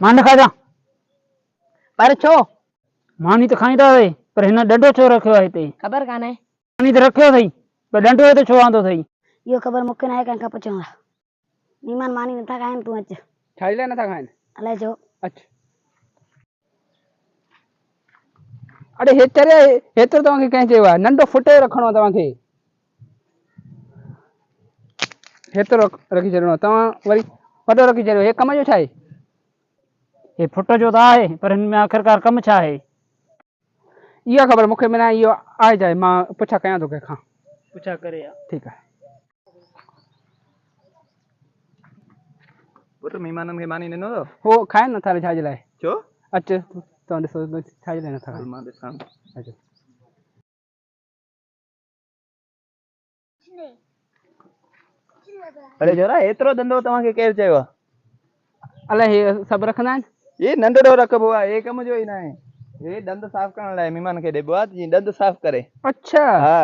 માંડ ખાजा पर छो मानी तो खाईंदा हुई पर हिन डंडो छो रखियो आहे हिते खबर काने मानी तो रखियो अथई पर डंडो हिते छो आंदो अथई यो खबर मूंखे नाहे कंहिंखां पुछां नीमान मानी नथा खाइनि तूं अच छाजे लाइ नथा खाइनि अलाए छो अच्छा अरे हेतिरो तव्हांखे कंहिं चयो आहे नंढो फुटे रखिणो आहे तव्हांखे हेतिरो रखी छॾिणो आहे तव्हां वरी वॾो रखी छॾियो हे कम जो छा आहे हे फुट जो त आहे पर हिन में आख़िरकार कमु छा आहे इहा ख़बर मूंखे बिना इहो आहे छा आहे मां पुछा कयां थो कंहिंखां पुछा करे ठीकु आहे पुट महिमाननि खे मानी ॾिनो अथव हो खाइनि नथा छाजे लाइ छो अचु तव्हां ॾिसो छाजे लाइ नथा हल खाइनि मां ॾिसां अचो अरे जोरा एतिरो धंधो तव्हांखे केरु चयो आहे अलाए हे सभु रखंदा आहिनि ये नंढड़ो रखबो आहे हे कम जो ई न आहे हे ॾंद साफ़ करण लाइ महिमान खे ॾिबो आहे जीअं ॾंद साफ़ करे अच्छा हा